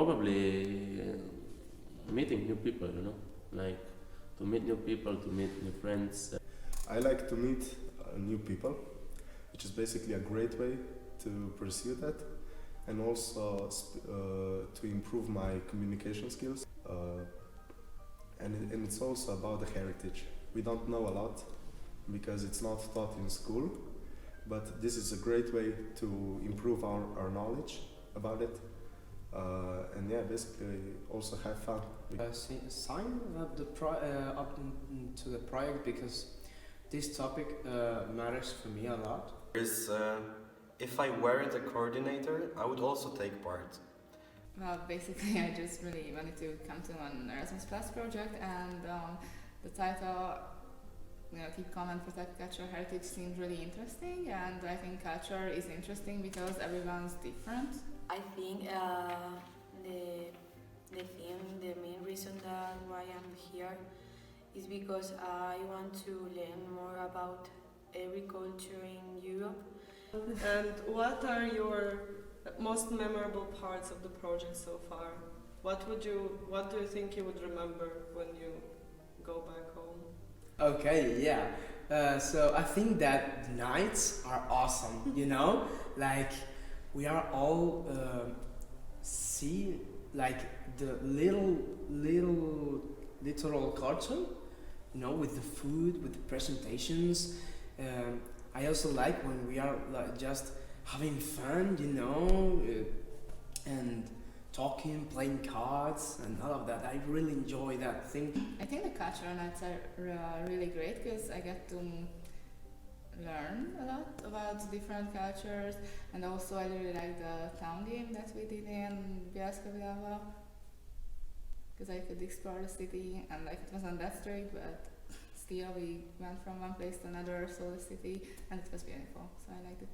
Probably meeting new people, like to meet new people, to meet new friends. I like to meet new people, which is basically a great way to pursue that, and also to improve my communication skills. And it's also about the heritage. We don't know a lot because it's not taught in school, but this is a great way to improve our knowledge about it. And yeah, basically also have fun. Sign up to the project because this topic matters for me a lot. If I weren't a coordinator, I would also take part. Well, basically, I just really wanted to come to an Erasmus Plus project, and the title, keep calm and protect cultural heritage, seemed really interesting. And I think culture is interesting because everyone's different. I think the main reason that why I'm here is because I want to learn more about every culture in Europe. And what are your most memorable parts of the project so far? What do you think you would remember when you go back home? Okay, yeah. So I think that nights are awesome, like we are all see like the little literal culture, with the food, with the presentations. I also like when we are just having fun, and talking, playing cards, and all of that. I really enjoy that thing. I think the cultural nights are really great because I get to learn a lot about different cultures, and also I really like the town game that we did in Bielsko-Biała because I could explore the city, and it wasn't that strict, but still we went from one place to another, saw the city, and it was beautiful, so I liked it.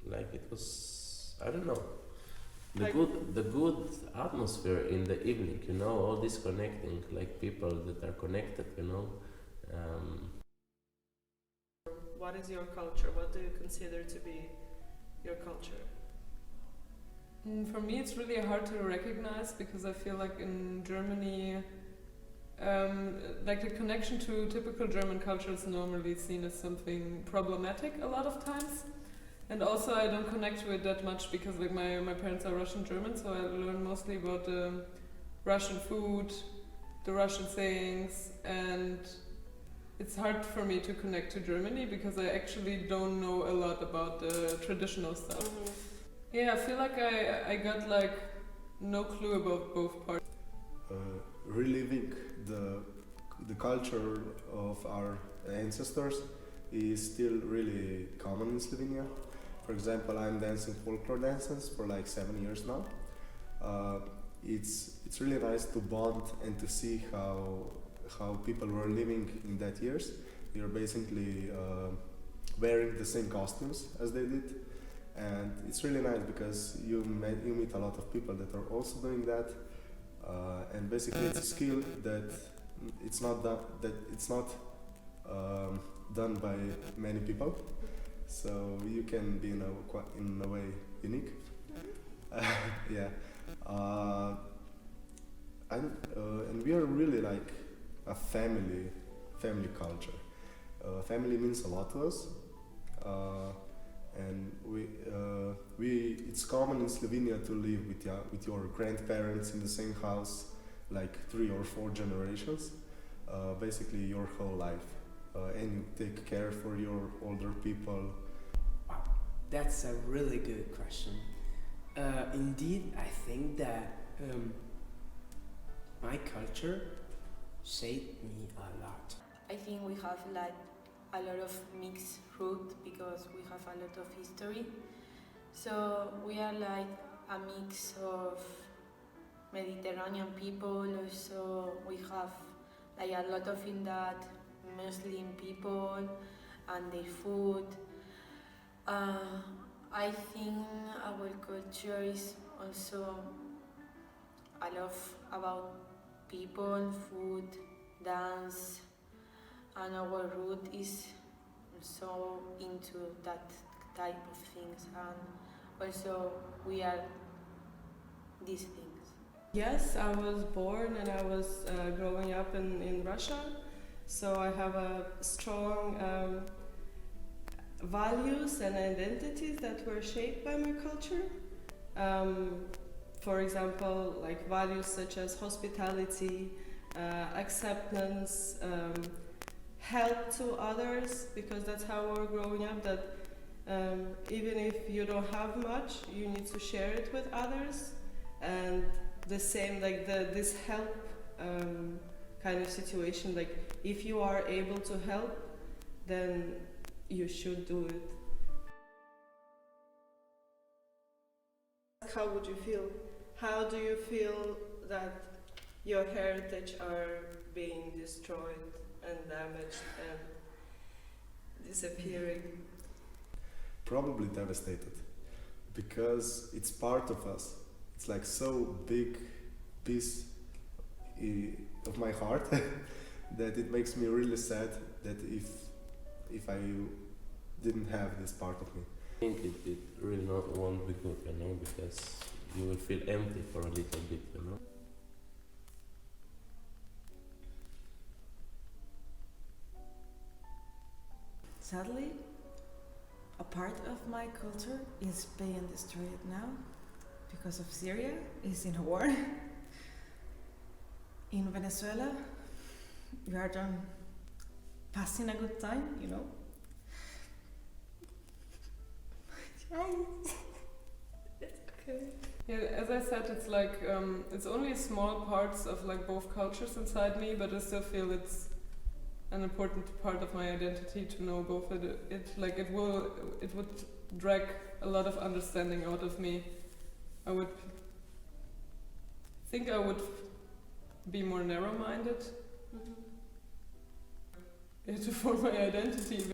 Like it was, I don't know, the good atmosphere in the evening, all this connecting, like people that are connected, What is your culture? What do you consider to be your culture? For me, it's really hard to recognize because I feel like in Germany, the connection to typical German culture is normally seen as something problematic a lot of times. And also I don't connect to it that much because my parents are Russian German, so I learn mostly about the Russian food, the Russian sayings, and it's hard for me to connect to Germany because I actually don't know a lot about the traditional stuff. Mm-hmm. Yeah, I feel like I got no clue about both parts. Reliving the culture of our ancestors is still really common in Slovenia. For example, I'm dancing folklore dances for 7 years now. It's really nice to bond and to see how people were living in that years. We are basically wearing the same costumes as they did, and it's really nice because you meet a lot of people that are also doing that, and basically it's a skill that it's not done by many people, so you can be in a way unique. Yeah, and we are really like a family culture. Family means a lot to us, and it's common in Slovenia to live with your grandparents in the same house, 3 or 4 generations, basically your whole life, and you take care for your older people. Wow, that's a really good question. Indeed, I think that my culture shaped me a lot. I think we have a lot of mixed root because we have a lot of history. So we are a mix of Mediterranean people. Also we have a lot of in that Muslim people and their food. I think our culture is also a lot about people, food, dance, and our root is so into that type of things. And also we are these things? Yes, I was born and I was growing up in Russia, so I have a strong values and identities that were shaped by my culture. For example, like values such as hospitality, acceptance, help to others, because that's how we're growing up, that even if you don't have much, you need to share it with others. And the same, like this help kind of situation, like if you are able to help, then you should do it. How would you feel? How do you feel that your heritage are being destroyed and damaged and disappearing? Probably devastated, because it's part of us. It's like so big piece of my heart that it makes me really sad that if I didn't have this part of me. I think it really won't be good, you know, because you will feel empty for a little bit, you know. Sadly, a part of my culture is being destroyed now because of Syria is in a war. In Venezuela, we are just passing a good time, you know. It's okay. Yeah, as I said, it's like it's only small parts of like both cultures inside me, but I still feel it's an important part of my identity to know both. It would drag a lot of understanding out of me. I would think I would be more narrow-minded to form my identity.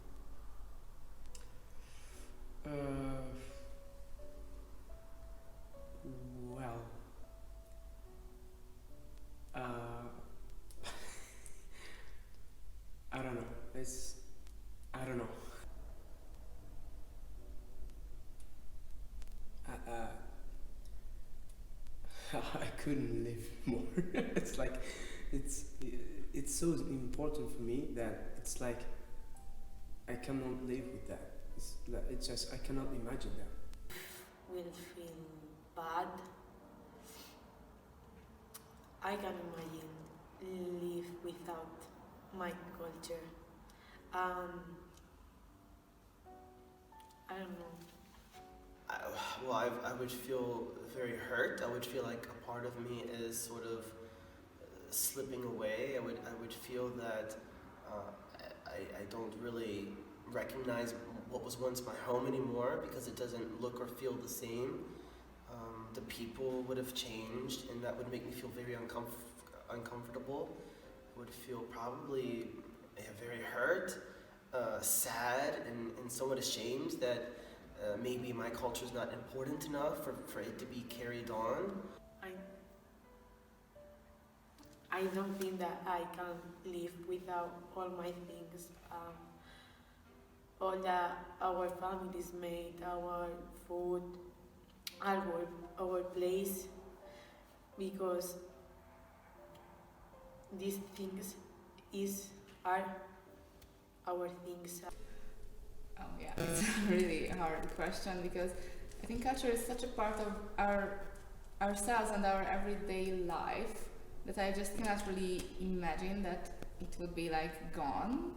Well, I don't know. I don't know. I couldn't live more. It's like, it's so important for me that it's like, I cannot live with that. It's just, I cannot imagine that. Will feel bad. I can imagine live without my culture. I don't know. I would feel very hurt. I would feel like a part of me is sort of slipping away. I would feel that I don't really recognize what was once my home anymore because it doesn't look or feel the same. The people would have changed, and that would make me feel very uncomfortable. I would feel probably very hurt, sad, and somewhat ashamed that maybe my culture is not important enough for it to be carried on. I don't think that I can live without all my things. All that our families made, our food, our place, because these things are our things. Oh yeah, it's a really hard question because I think culture is such a part of ourselves and our everyday life that I just cannot really imagine that it would be like gone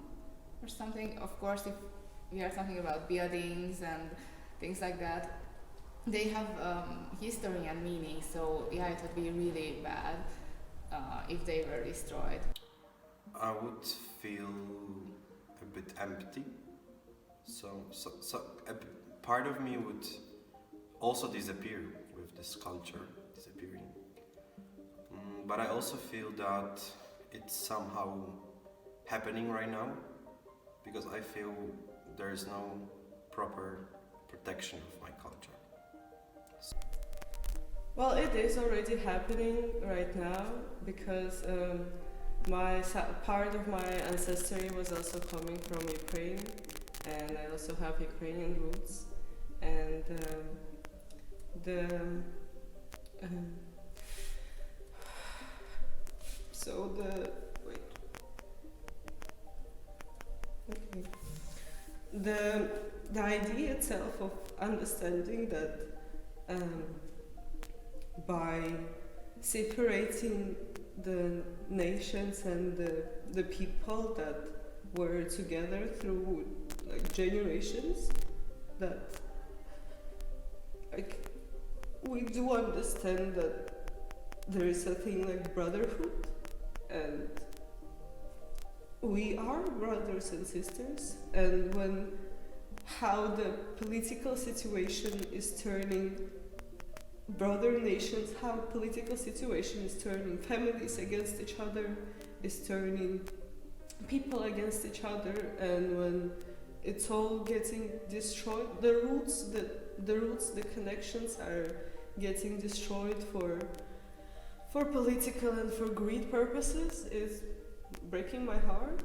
or something. Of course, if we are talking about buildings and things like that, they have history and meaning, so yeah, it would be really bad if they were destroyed. I would feel a bit empty. So part of me would also disappear with this culture disappearing. But I also feel that it's somehow happening right now because I feel there is no proper protection of my culture. Well, it is already happening right now because part of my ancestry was also coming from Ukraine, and I also have Ukrainian roots, and Um, so the wait. Okay. The idea itself of understanding that by separating the nations and the people that were together through like generations, that like we do understand that there is a thing like brotherhood, and we are brothers and sisters, and when how the political situation is turning brother nations, how political situation is turning families against each other, is turning people against each other, and when it's all getting destroyed, the roots, the connections are getting destroyed for political and for greed purposes, is breaking my heart,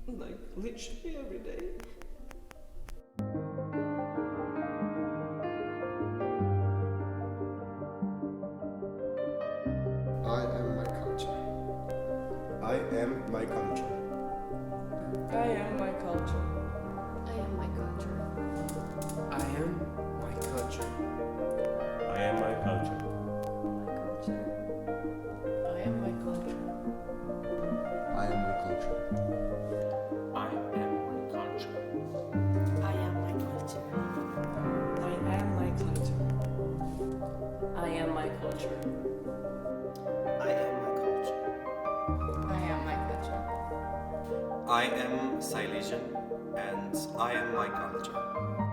like literally every day. I am my culture. I am my culture. I am my culture. I am my culture. I am my culture. I am my culture. I am my culture. I am my culture. I am my culture. I am my culture. I am my culture. I am my culture. I am my culture. I am my culture. I am Silesian and I am my culture.